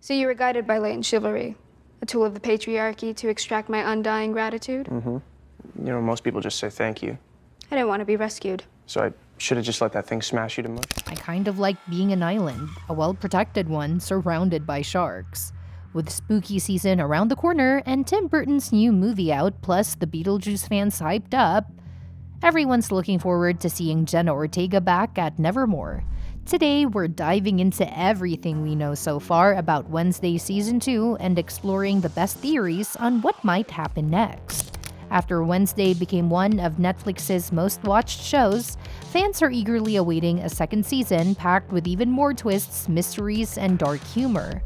So you were guided by latent chivalry, a tool of the patriarchy to extract my undying gratitude? Mm-hmm. You know, most people just say thank you. I didn't want to be rescued. So I should have just let that thing smash you to mush. I kind of like being an island, a well-protected one surrounded by sharks. With spooky season around the corner and Tim Burton's new movie out, plus the Beetlejuice fans hyped up, everyone's looking forward to seeing Jenna Ortega back at Nevermore. Today, we're diving into everything we know so far about Wednesday Season 2 and exploring the best theories on what might happen next. After Wednesday became one of Netflix's most-watched shows, fans are eagerly awaiting a second season packed with even more twists, mysteries, and dark humor.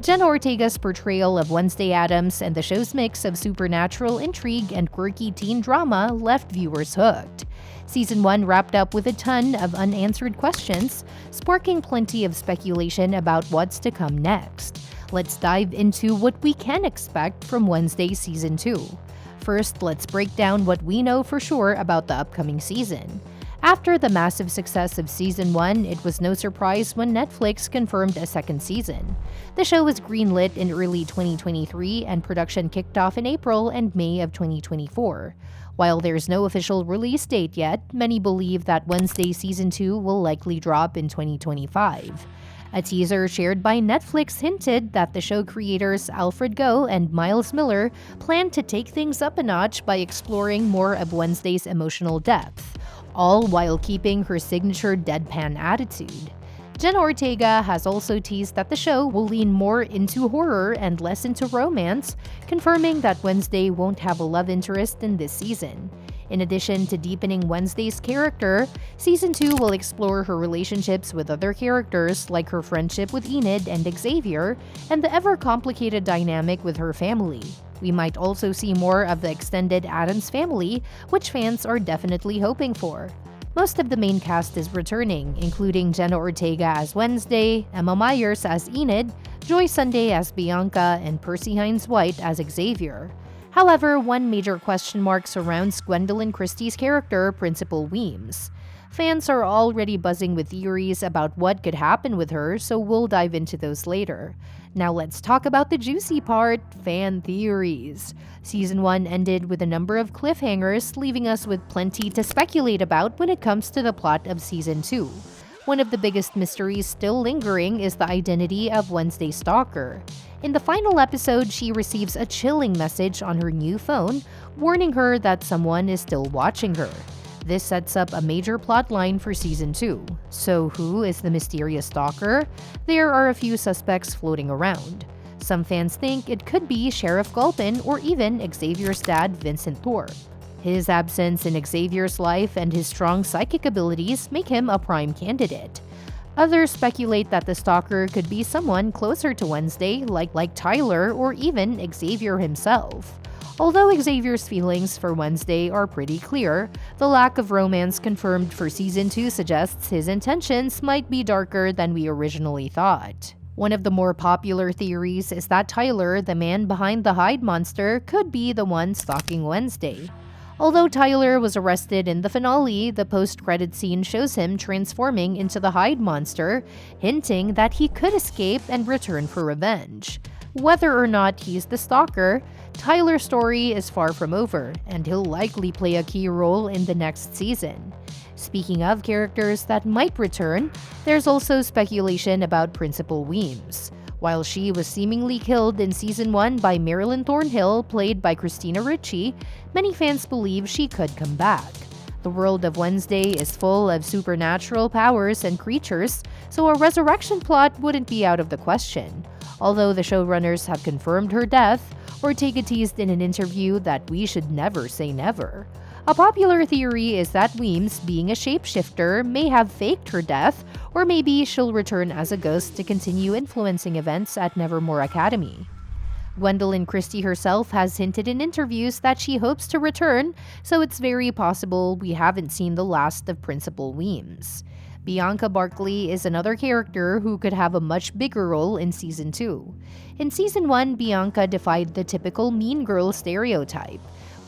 Jenna Ortega's portrayal of Wednesday Addams and the show's mix of supernatural intrigue and quirky teen drama left viewers hooked. Season 1 wrapped up with a ton of unanswered questions, sparking plenty of speculation about what's to come next. Let's dive into what we can expect from Wednesday Season 2. First, let's break down what we know for sure about the upcoming season. After the massive success of Season 1, it was no surprise when Netflix confirmed a second season. The show was greenlit in early 2023 and production kicked off in April and May of 2024. While there's no official release date yet, many believe that Wednesday Season 2 will likely drop in 2025. A teaser shared by Netflix hinted that the show creators Alfred and Miles Millar plan to take things up a notch by exploring more of Wednesday's emotional depth, all while keeping her signature deadpan attitude. Jenna Ortega has also teased that the show will lean more into horror and less into romance, confirming that Wednesday won't have a love interest in this season. In addition to deepening Wednesday's character, Season 2 will explore her relationships with other characters like her friendship with Enid and Xavier, and the ever-complicated dynamic with her family. We might also see more of the extended Addams family, which fans are definitely hoping for. Most of the main cast is returning, including Jenna Ortega as Wednesday, Emma Myers as Enid, Joy Sunday as Bianca, and Percy Hines-White as Xavier. However, one major question mark surrounds Gwendoline Christie's character, Principal Weems. Fans are already buzzing with theories about what could happen with her, so we'll dive into those later. Now let's talk about the juicy part, fan theories. Season 1 ended with a number of cliffhangers, leaving us with plenty to speculate about when it comes to the plot of Season 2. One of the biggest mysteries still lingering is the identity of Wednesday's stalker. In the final episode, she receives a chilling message on her new phone, warning her that someone is still watching her. This sets up a major plotline for Season 2. So who is the mysterious stalker? There are a few suspects floating around. Some fans think it could be Sheriff Gulpin or even Xavier's dad, Vincent Thorpe. His absence in Xavier's life and his strong psychic abilities make him a prime candidate. Others speculate that the stalker could be someone closer to Wednesday, like Tyler or even Xavier himself. Although Xavier's feelings for Wednesday are pretty clear, the lack of romance confirmed for Season 2 suggests his intentions might be darker than we originally thought. One of the more popular theories is that Tyler, the man behind the Hyde monster, could be the one stalking Wednesday. Although Tyler was arrested in the finale, the post-credit scene shows him transforming into the Hyde monster, hinting that he could escape and return for revenge. Whether or not he's the stalker, Tyler's story is far from over, and he'll likely play a key role in the next season. Speaking of characters that might return, there's also speculation about Principal Weems. While she was seemingly killed in Season 1 by Marilyn Thornhill, played by Christina Ricci, many fans believe she could come back. The world of Wednesday is full of supernatural powers and creatures, so a resurrection plot wouldn't be out of the question. Although the showrunners have confirmed her death, Ortega teased in an interview that we should never say never. A popular theory is that Weems, being a shapeshifter, may have faked her death, or maybe she'll return as a ghost to continue influencing events at Nevermore Academy. Gwendoline Christie herself has hinted in interviews that she hopes to return, so it's very possible we haven't seen the last of Principal Weems. Bianca Barkley is another character who could have a much bigger role in Season 2. In Season 1, Bianca defied the typical mean girl stereotype.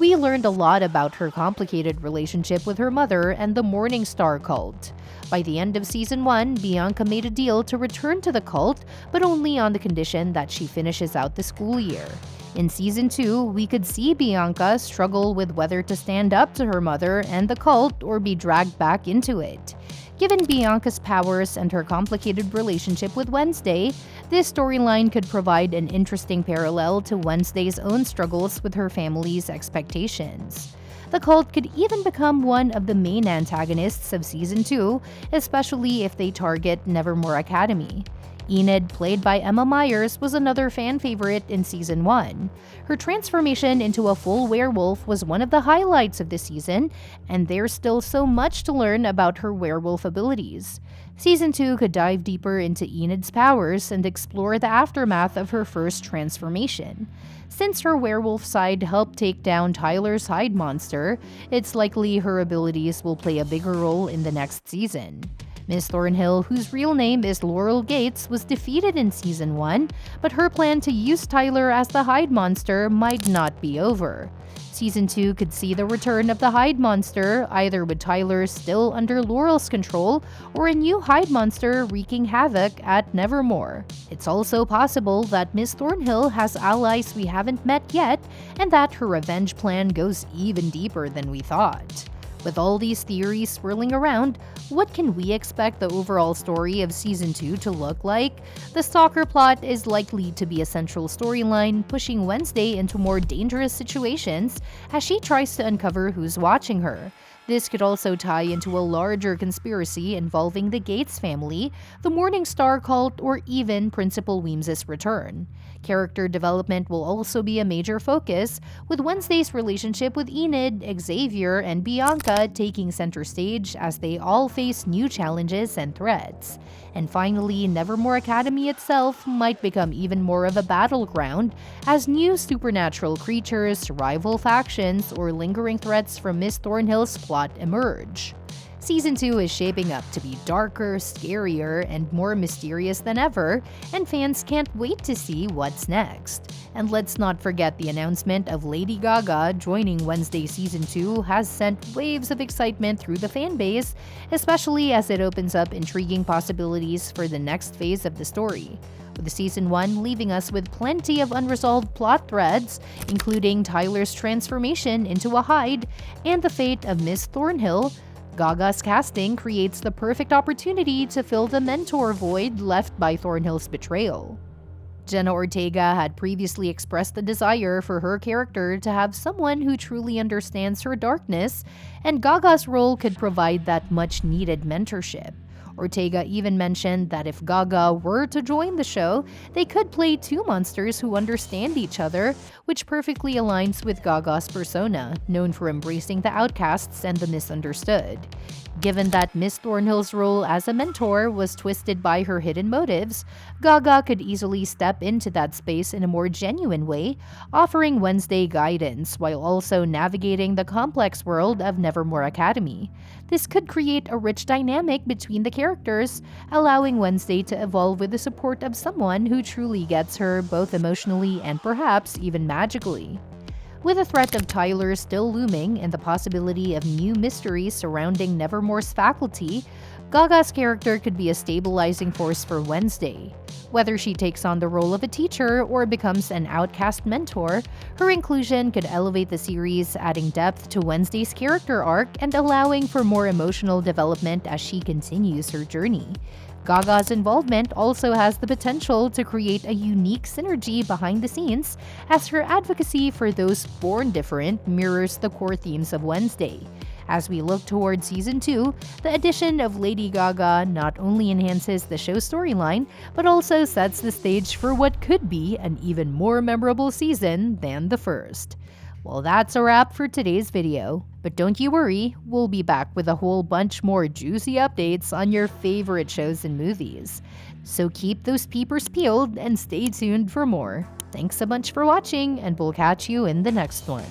we learned a lot about her complicated relationship with her mother and the Morning Star cult. By the end of season 1, Bianca made a deal to return to the cult, but only on the condition that she finishes out the school year. In season 2, we could see Bianca struggle with whether to stand up to her mother and the cult or be dragged back into it. Given Bianca's powers and her complicated relationship with Wednesday, this storyline could provide an interesting parallel to Wednesday's own struggles with her family's expectations. The cult could even become one of the main antagonists of season 2, especially if they target Nevermore Academy. Enid, played by Emma Myers, was another fan favorite in season 1. Her transformation into a full werewolf was one of the highlights of the season, and there's still so much to learn about her werewolf abilities. Season 2 could dive deeper into Enid's powers and explore the aftermath of her first transformation. Since her werewolf side helped take down Tyler's Hyde monster, it's likely her abilities will play a bigger role in the next season. Miss Thornhill, whose real name is Laurel Gates, was defeated in season 1, but her plan to use Tyler as the Hyde monster might not be over. Season 2 could see the return of the Hyde monster, either with Tyler still under Laurel's control or a new Hyde monster wreaking havoc at Nevermore. It's also possible that Miss Thornhill has allies we haven't met yet, and that her revenge plan goes even deeper than we thought. With all these theories swirling around, what can we expect the overall story of Season 2 to look like? The stalker plot is likely to be a central storyline, pushing Wednesday into more dangerous situations as she tries to uncover who's watching her. This could also tie into a larger conspiracy involving the Gates family, the Morning Star cult, or even Principal Weems's return. Character development will also be a major focus, with Wednesday's relationship with Enid, Xavier, and Bianca taking center stage as they all face new challenges and threats. And finally, Nevermore Academy itself might become even more of a battleground as new supernatural creatures, rival factions, or lingering threats from Miss Thornhill's plot emerge. Season 2 is shaping up to be darker, scarier, and more mysterious than ever, and fans can't wait to see what's next. And let's not forget the announcement of Lady Gaga joining Wednesday Season 2 has sent waves of excitement through the fanbase, especially as it opens up intriguing possibilities for the next phase of the story. With Season 1 leaving us with plenty of unresolved plot threads, including Tyler's transformation into a Hyde and the fate of Miss Thornhill, Gaga's casting creates the perfect opportunity to fill the mentor void left by Thornhill's betrayal. Jenna Ortega had previously expressed the desire for her character to have someone who truly understands her darkness, and Gaga's role could provide that much-needed mentorship. Ortega even mentioned that if Gaga were to join the show, they could play two monsters who understand each other, which perfectly aligns with Gaga's persona, known for embracing the outcasts and the misunderstood. Given that Miss Thornhill's role as a mentor was twisted by her hidden motives, Gaga could easily step into that space in a more genuine way, offering Wednesday guidance while also navigating the complex world of Nevermore Academy. This could create a rich dynamic between the characters, allowing Wednesday to evolve with the support of someone who truly gets her both emotionally and perhaps even magically. With the threat of Tyler still looming and the possibility of new mysteries surrounding Nevermore's faculty, Gaga's character could be a stabilizing force for Wednesday. Whether she takes on the role of a teacher or becomes an outcast mentor, her inclusion could elevate the series, adding depth to Wednesday's character arc and allowing for more emotional development as she continues her journey. Gaga's involvement also has the potential to create a unique synergy behind the scenes, as her advocacy for those born different mirrors the core themes of Wednesday. As we look toward Season 2, the addition of Lady Gaga not only enhances the show's storyline, but also sets the stage for what could be an even more memorable season than the first. Well, that's a wrap for today's video. But don't you worry, we'll be back with a whole bunch more juicy updates on your favorite shows and movies. So keep those peepers peeled and stay tuned for more. Thanks a bunch for watching, and we'll catch you in the next one.